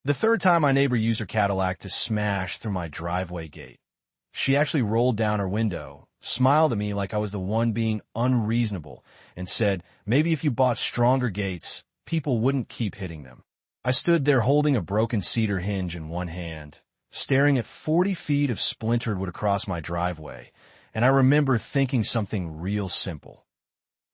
The third time my neighbor used her Cadillac to smash through my driveway gate. She actually rolled down her window, smiled at me like I was the one being unreasonable, and said, maybe if you bought stronger gates, people wouldn't keep hitting them. I stood there holding a broken cedar hinge in one hand, staring at 40 feet of splintered wood across my driveway, and I remember thinking something real simple.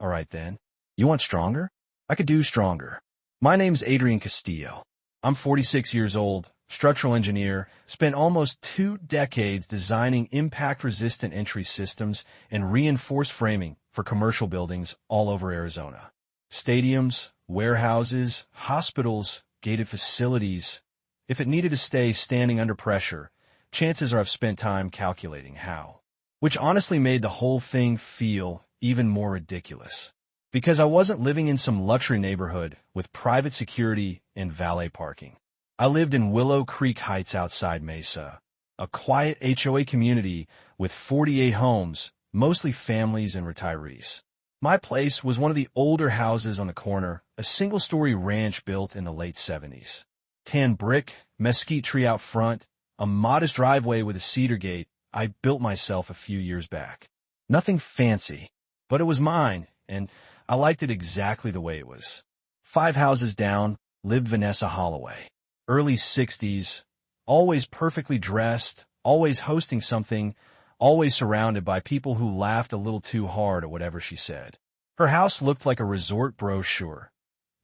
All right then, you want stronger? I could do stronger. My name's Adrian Castillo. I'm 46 years old, structural engineer, spent almost 2 decades designing impact-resistant entry systems and reinforced framing for commercial buildings all over Arizona. Stadiums, warehouses, hospitals, gated facilities. If it needed to stay standing under pressure, chances are I've spent time calculating how. Which honestly made the whole thing feel even more ridiculous. Because I wasn't living in some luxury neighborhood with private security and valet parking. I lived in Willow Creek Heights outside Mesa, a quiet HOA community with 48 homes, mostly families and retirees. My place was one of the older houses on the corner, a single-story ranch built in the late 70s. Tan brick, mesquite tree out front, a modest driveway with a cedar gate I built myself a few years back. Nothing fancy, but it was mine, and I liked it exactly the way it was. 5 houses down lived Vanessa Holloway. Early 60s, always perfectly dressed, always hosting something, always surrounded by people who laughed a little too hard at whatever she said. Her house looked like a resort brochure.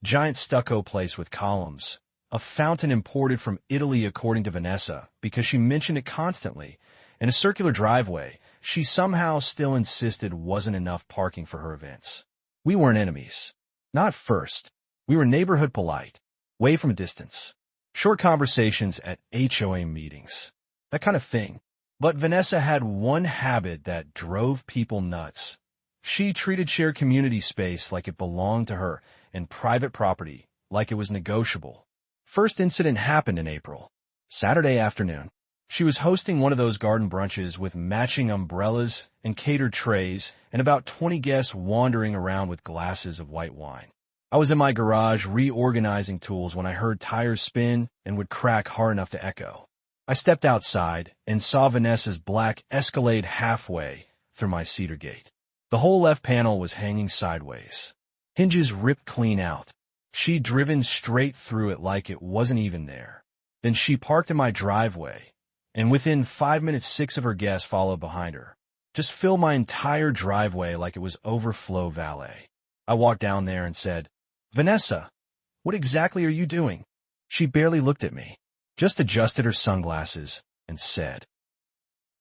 Giant stucco place with columns. A fountain imported from Italy according to Vanessa, because she mentioned it constantly, and a circular driveway she somehow still insisted wasn't enough parking for her events. We weren't enemies. Not first. We were neighborhood polite, way from a distance. Short conversations at HOA meetings. That kind of thing. But Vanessa had one habit that drove people nuts. She treated shared community space like it belonged to her and private property like it was negotiable. First incident happened in April. Saturday afternoon. She was hosting one of those garden brunches with matching umbrellas and catered trays and about 20 guests wandering around with glasses of white wine. I was in my garage reorganizing tools when I heard tires spin and would crack hard enough to echo. I stepped outside and saw Vanessa's black Escalade halfway through my cedar gate. The whole left panel was hanging sideways. Hinges ripped clean out. She'd driven straight through it like it wasn't even there. Then she parked in my driveway, and within 5 minutes 6 of her guests followed behind her. Just filled my entire driveway like it was overflow valet. I walked down there and said, "Vanessa, what exactly are you doing?" She barely looked at me, just adjusted her sunglasses, and said,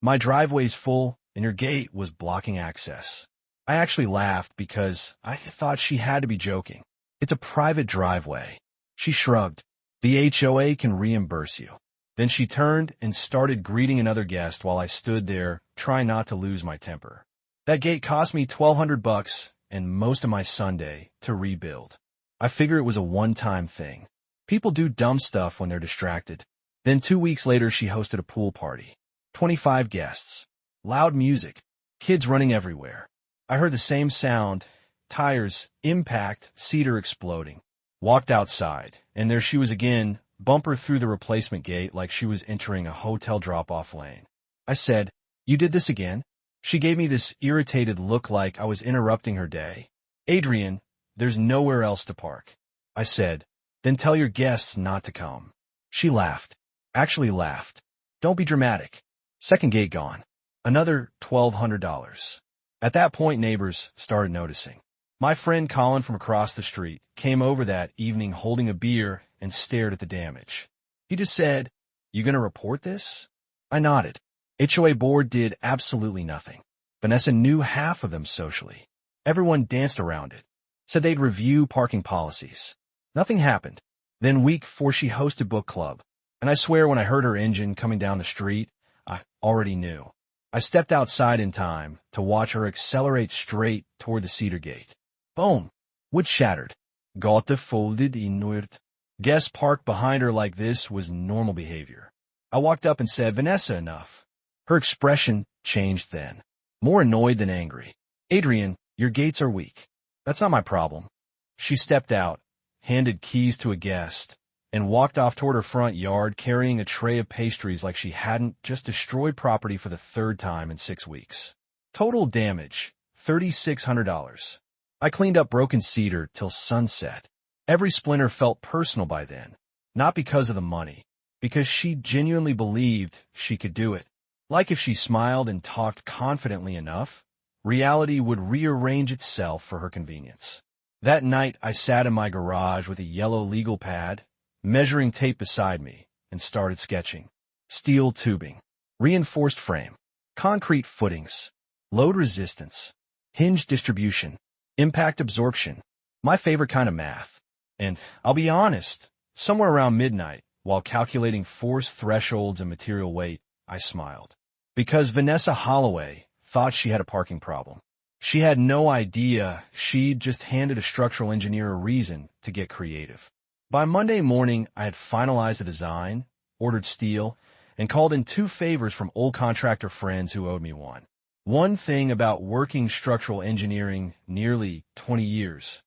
"My driveway's full, and your gate was blocking access." I actually laughed because I thought she had to be joking. It's a private driveway. She shrugged. The HOA can reimburse you. Then she turned and started greeting another guest while I stood there, trying not to lose my temper. That gate cost me $1,200 and most of my Sunday to rebuild. I figure it was a one-time thing. People do dumb stuff when they're distracted. Then 2 weeks later, she hosted a pool party. 25 guests. Loud music. Kids running everywhere. I heard the same sound. Tires, impact, cedar exploding. Walked outside, and there she was again, bumper through the replacement gate like she was entering a hotel drop-off lane. I said, "You did this again?" She gave me this irritated look like I was interrupting her day. "Adrian, there's nowhere else to park." I said, "Then tell your guests not to come." She laughed. Actually laughed. "Don't be dramatic." Second gate gone. Another $1,200. At that point, neighbors started noticing. My friend Colin from across the street came over that evening holding a beer and stared at the damage. He just said, "You gonna report this?" I nodded. HOA board did absolutely nothing. Vanessa knew half of them socially. Everyone danced around it. Said they'd review parking policies. Nothing happened. Then week 4 she hosted book club. And I swear when I heard her engine coming down the street, I already knew. I stepped outside in time to watch her accelerate straight toward the cedar gate. Boom! Wood shattered. Gata folded inward. Guests parked behind her like this was normal behavior. I walked up and said, "Vanessa, enough." Her expression changed then. More annoyed than angry. "Adrian, your gates are weak. That's not my problem." She stepped out, handed keys to a guest, and walked off toward her front yard carrying a tray of pastries like she hadn't just destroyed property for the third time in 6 weeks. Total damage, $3,600. I cleaned up broken cedar till sunset. Every splinter felt personal by then, not because of the money, because she genuinely believed she could do it. Like if she smiled and talked confidently enough, reality would rearrange itself for her convenience. That night, I sat in my garage with a yellow legal pad, measuring tape beside me, and started sketching. Steel tubing, reinforced frame, concrete footings, load resistance, hinge distribution, impact absorption, my favorite kind of math. And I'll be honest, somewhere around midnight, while calculating force thresholds and material weight, I smiled. Because Vanessa Holloway thought she had a parking problem. She had no idea she'd just handed a structural engineer a reason to get creative. By Monday morning, I had finalized the design, ordered steel, and called in 2 favors from old contractor friends who owed me one. One thing about working structural engineering nearly 20 years.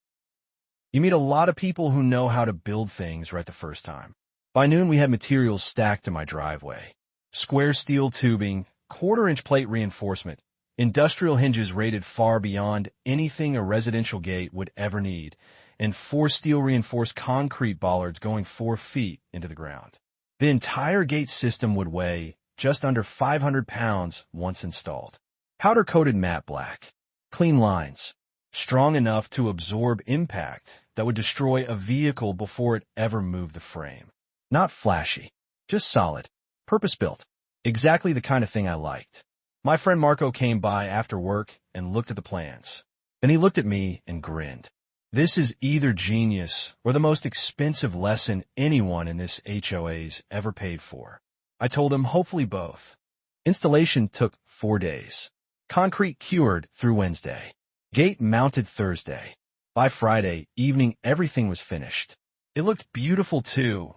You meet a lot of people who know how to build things right the first time. By noon, we had materials stacked in my driveway. Square steel tubing, 1/4-inch plate reinforcement, industrial hinges rated far beyond anything a residential gate would ever need, and 4 steel-reinforced concrete bollards going 4 feet into the ground. The entire gate system would weigh just under 500 pounds once installed. Powder-coated matte black, clean lines, strong enough to absorb impact that would destroy a vehicle before it ever moved the frame. Not flashy, just solid, purpose-built, exactly the kind of thing I liked. My friend Marco came by after work and looked at the plans. Then he looked at me and grinned. This is either genius or the most expensive lesson anyone in this HOA's ever paid for. I told him hopefully both. Installation took 4 days. Concrete cured through Wednesday. Gate mounted Thursday. By Friday evening, everything was finished. It looked beautiful too.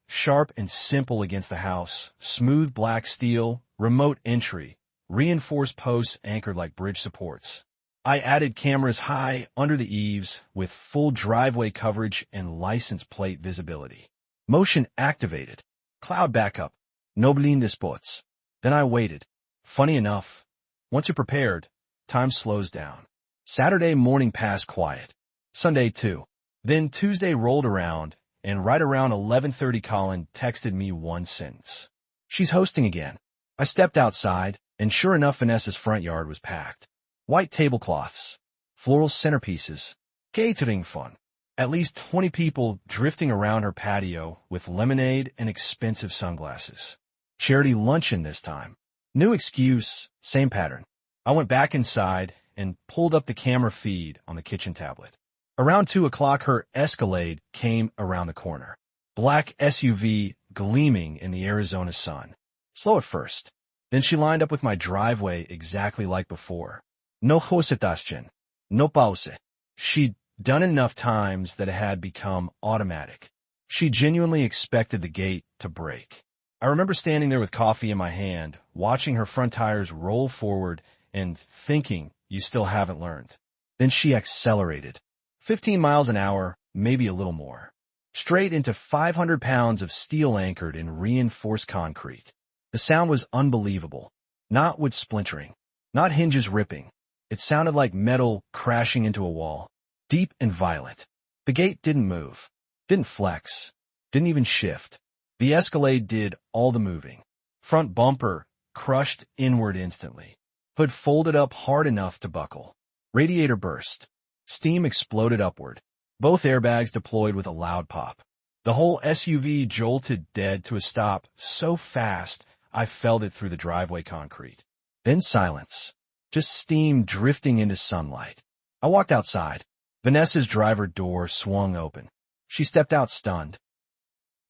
Sharp and simple against the house, smooth black steel, remote entry, reinforced posts anchored like bridge supports. I added cameras high under the eaves with full driveway coverage and license plate visibility. Motion activated. Cloud backup. No blind spots. Then I waited. Funny enough, once you're prepared, time slows down. Saturday morning passed quiet. Sunday too. Then Tuesday rolled around, and right around 11:30 Colin texted me one sentence. She's hosting again. I stepped outside, and sure enough Vanessa's front yard was packed. White tablecloths, floral centerpieces, catering fun. At least 20 people drifting around her patio with lemonade and expensive sunglasses. Charity luncheon this time. New excuse, same pattern. I went back inside and pulled up the camera feed on the kitchen tablet. Around 2 o'clock, her Escalade came around the corner. Black SUV gleaming in the Arizona sun. Slow at first. Then she lined up with my driveway exactly like before. No hesitation. No pause. She'd done enough times that it had become automatic. She genuinely expected the gate to break. I remember standing there with coffee in my hand, watching her front tires roll forward and thinking, you still haven't learned. Then she accelerated. 15 miles an hour, maybe a little more. Straight into 500 pounds of steel anchored in reinforced concrete. The sound was unbelievable. Not wood splintering. Not hinges ripping. It sounded like metal crashing into a wall. Deep and violent. The gate didn't move. Didn't flex. Didn't even shift. The Escalade did all the moving. Front bumper crushed inward instantly. Hood folded up hard enough to buckle. Radiator burst. Steam exploded upward. Both airbags deployed with a loud pop. The whole SUV jolted dead to a stop so fast I felt it through the driveway concrete. Then silence. Just steam drifting into sunlight. I walked outside. Vanessa's driver door swung open. She stepped out stunned.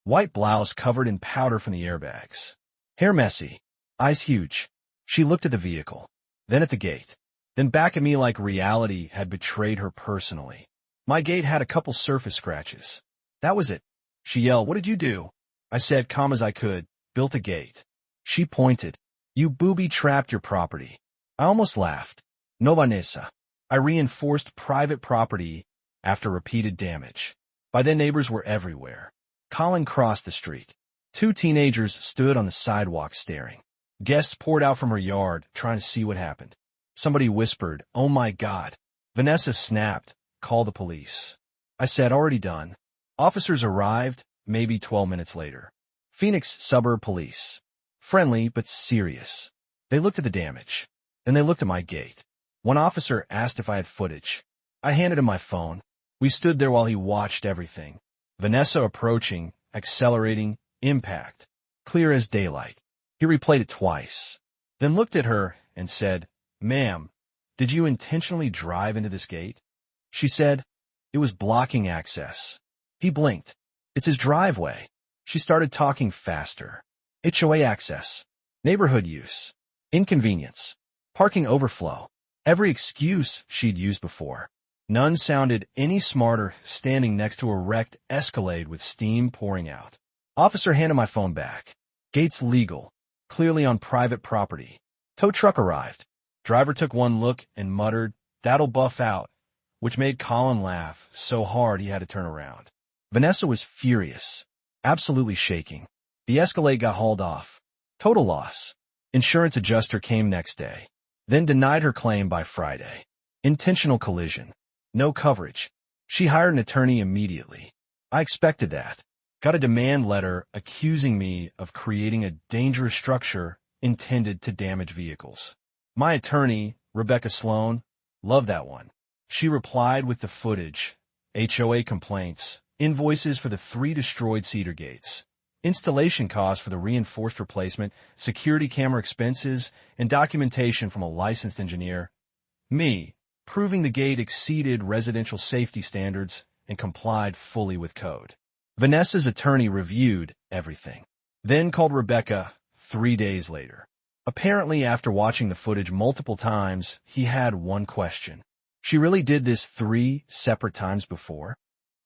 White blouse covered in powder from the airbags. Hair messy. Eyes huge. She looked at the vehicle. Then at the gate. Then back at me like reality had betrayed her personally. My gate had a couple surface scratches. That was it. She yelled, "What did you do?" I said, calm as I could, "Built a gate." She pointed. "You booby-trapped your property." I almost laughed. No, Vanessa. I reinforced private property after repeated damage. By then neighbors were everywhere. Colin crossed the street. Two teenagers stood on the sidewalk staring. Guests poured out from her yard, trying to see what happened. Somebody whispered, "Oh my God." Vanessa snapped, "Call the police." I said, "Already done." Officers arrived, maybe 12 minutes later. Phoenix Suburb Police. Friendly, but serious. They looked at the damage. Then they looked at my gate. One officer asked if I had footage. I handed him my phone. We stood there while he watched everything. Vanessa approaching, accelerating, impact. Clear as daylight. He replayed it twice. Then looked at her and said, "Ma'am, did you intentionally drive into this gate?" She said, "It was blocking access." He blinked. "It's his driveway." She started talking faster. HOA access. Neighborhood use. Inconvenience. Parking overflow. Every excuse she'd used before. None sounded any smarter standing next to a wrecked Escalade with steam pouring out. Officer handed my phone back. Gates legal. Clearly on private property. Tow truck arrived. Driver took one look and muttered, "That'll buff out," which made Colin laugh so hard he had to turn around. Vanessa was furious. Absolutely shaking. The Escalade got hauled off. Total loss. Insurance adjuster came next day. Then denied her claim by Friday. Intentional collision. No coverage. She hired an attorney immediately. I expected that. Got a demand letter accusing me of creating a dangerous structure intended to damage vehicles. My attorney, Rebecca Sloan, loved that one. She replied with the footage, HOA complaints, invoices for the 3 destroyed cedar gates, installation costs for the reinforced replacement, security camera expenses, and documentation from a licensed engineer. Me, proving the gate exceeded residential safety standards and complied fully with code. Vanessa's attorney reviewed everything, then called Rebecca 3 days later. Apparently, after watching the footage multiple times, he had one question. She really did this 3 separate times before?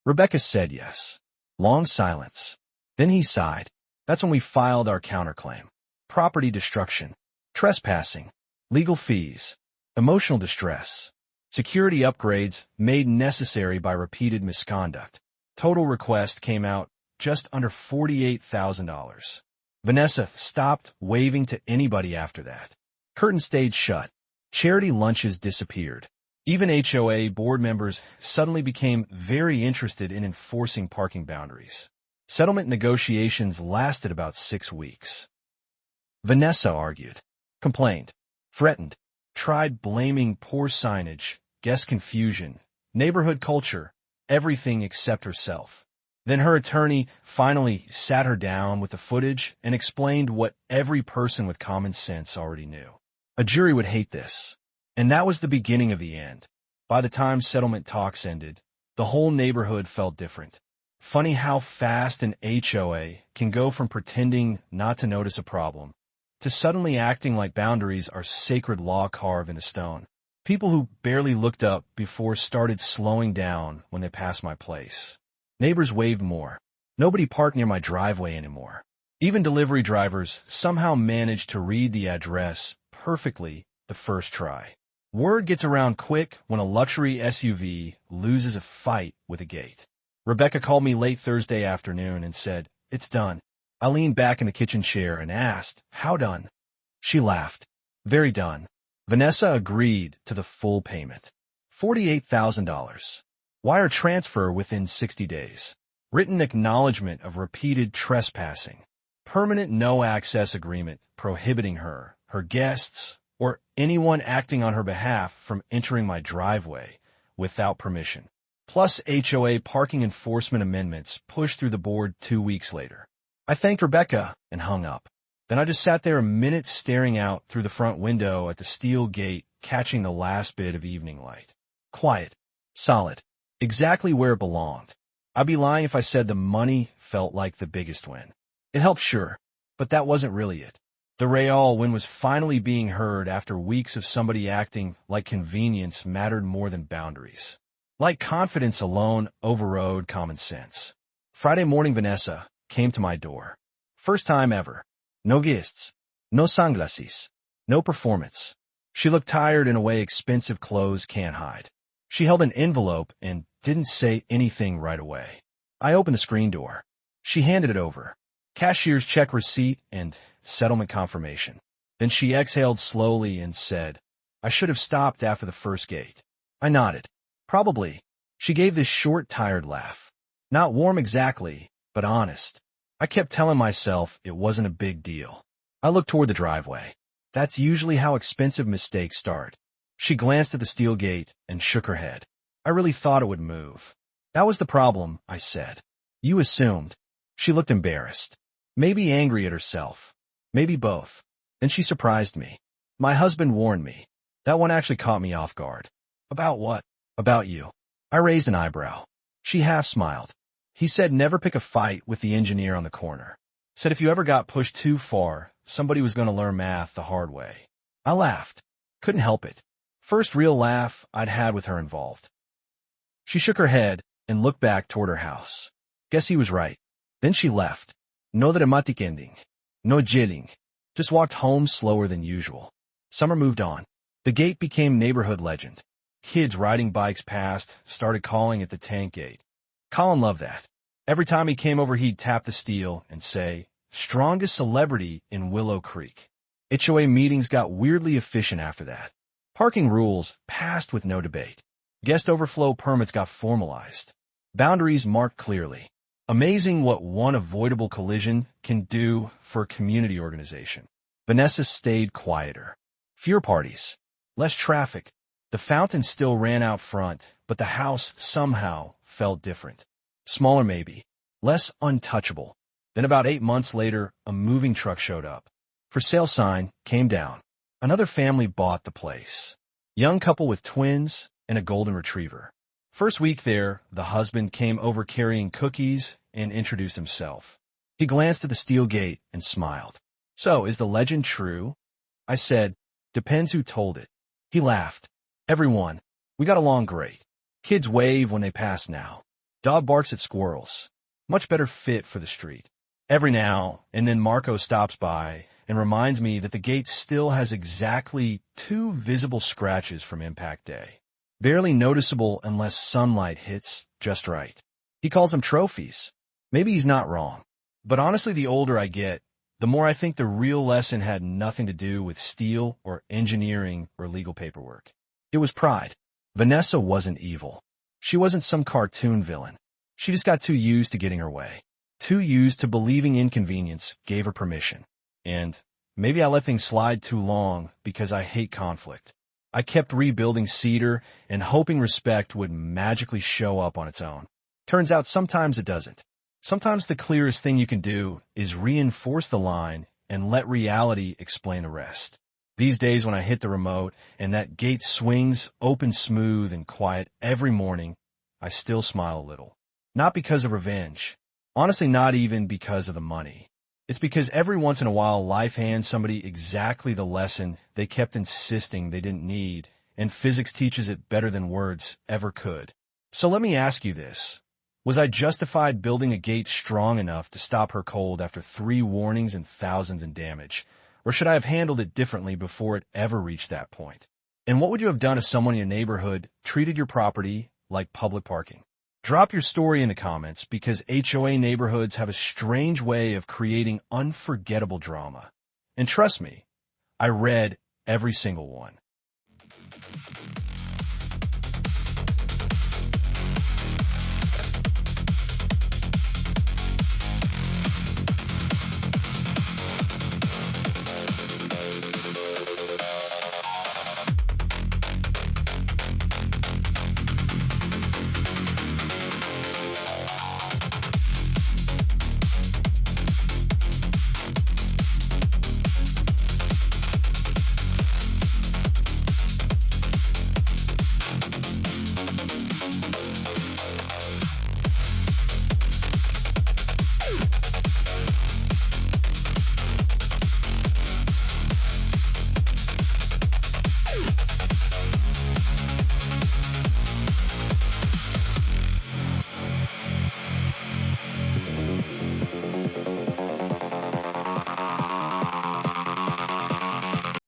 Rebecca said yes. Long silence. Then he sighed. That's when we filed our counterclaim. Property destruction, trespassing, legal fees, emotional distress, security upgrades made necessary by repeated misconduct. Total request came out just under $48,000. Vanessa stopped waving to anybody after that. Curtain stayed shut. Charity lunches disappeared. Even HOA board members suddenly became very interested in enforcing parking boundaries. Settlement negotiations lasted about 6 weeks. Vanessa argued, complained, threatened, tried blaming poor signage, guest confusion, neighborhood culture, everything except herself. Then her attorney finally sat her down with the footage and explained what every person with common sense already knew. A jury would hate this. And that was the beginning of the end. By the time settlement talks ended, the whole neighborhood felt different. Funny how fast an HOA can go from pretending not to notice a problem to suddenly acting like boundaries are sacred law carved into stone. People who barely looked up before started slowing down when they passed my place. Neighbors waved more. Nobody parked near my driveway anymore. Even delivery drivers somehow managed to read the address perfectly the first try. Word gets around quick when a luxury SUV loses a fight with a gate. Rebecca called me late Thursday afternoon and said, "It's done." I leaned back in the kitchen chair and asked, "How done?" She laughed. "Very done." Vanessa agreed to the full payment. $48,000. Wire transfer within 60 days. Written acknowledgement of repeated trespassing. Permanent no-access agreement prohibiting her, her guests, or anyone acting on her behalf from entering my driveway without permission. Plus HOA parking enforcement amendments pushed through the board 2 weeks later. I thanked Rebecca and hung up. Then I just sat there a minute staring out through the front window at the steel gate, catching the last bit of evening light. Quiet. Solid. Exactly where it belonged. I'd be lying if I said the money felt like the biggest win. It helped, sure, but that wasn't really it. The Real win was finally being heard after weeks of somebody acting like convenience mattered more than boundaries. Like confidence alone overrode common sense. Friday morning, Vanessa came to my door. First time ever. No guests. No sunglasses. No performance. She looked tired in a way expensive clothes can't hide. She held an envelope and didn't say anything right away. I opened the screen door. She handed it over. Cashier's check receipt and settlement confirmation. Then she exhaled slowly and said, "I should have stopped after the first gate." I nodded. "Probably." She gave this short, tired laugh. Not warm exactly, but honest. I kept telling myself it wasn't a big deal. I looked toward the driveway. That's usually how expensive mistakes start. She glanced at the steel gate and shook her head. "I really thought it would move." "That was the problem," I said. "You assumed." She looked embarrassed. Maybe angry at herself. Maybe both. Then she surprised me. "My husband warned me." That one actually caught me off guard. "About what?" "About you." I raised an eyebrow. She half smiled. "He said never pick a fight with the engineer on the corner. Said if you ever got pushed too far, somebody was going to learn math the hard way." I laughed. Couldn't help it. First real laugh I'd had with her involved. She shook her head and looked back toward her house. Guess he was right. Then she left. No dramatic ending. No jilling. Just walked home slower than usual. Summer moved on. The gate became neighborhood legend. Kids riding bikes past started calling it the tank gate. Colin loved that. Every time he came over, he'd tap the steel and say, "Strongest celebrity in Willow Creek." HOA meetings got weirdly efficient after that. Parking rules passed with no debate. Guest overflow permits got formalized. Boundaries marked clearly. Amazing what one avoidable collision can do for a community organization. Vanessa stayed quieter. Fewer parties. Less traffic. The fountain still ran out front, but the house somehow felt different. Smaller maybe. Less untouchable. Then about 8 months later, a moving truck showed up. For sale sign came down. Another family bought the place. Young couple with twins and a golden retriever. First week there, the husband came over carrying cookies and introduced himself. He glanced at the steel gate and smiled. "So, is the legend true?" I said, "Depends who told it." He laughed. "Everyone. We got along great. Kids wave when they pass now. Dog barks at squirrels. Much better fit for the street. Every now and then Marco stops by and reminds me that the gate still has exactly 2 visible scratches from impact day. Barely noticeable unless sunlight hits just right. He calls them trophies. Maybe he's not wrong. But honestly, the older I get, the more I think the real lesson had nothing to do with steel or engineering or legal paperwork. It was pride. Vanessa wasn't evil. She wasn't some cartoon villain. She just got too used to getting her way. Too used to believing inconvenience gave her permission. And maybe I let things slide too long because I hate conflict. I kept rebuilding Cedar and hoping respect would magically show up on its own. Turns out sometimes it doesn't. Sometimes the clearest thing you can do is reinforce the line and let reality explain the rest. These days when I hit the remote and that gate swings open smooth and quiet every morning, I still smile a little. Not because of revenge. Honestly, not even because of the money. It's because every once in a while life hands somebody exactly the lesson they kept insisting they didn't need, and physics teaches it better than words ever could. So let me ask you this. Was I justified building a gate strong enough to stop her cold after 3 warnings and thousands in damage? Or should I have handled it differently before it ever reached that point? And what would you have done if someone in your neighborhood treated your property like public parking? Drop your story in the comments because HOA neighborhoods have a strange way of creating unforgettable drama. And trust me, I read every single one.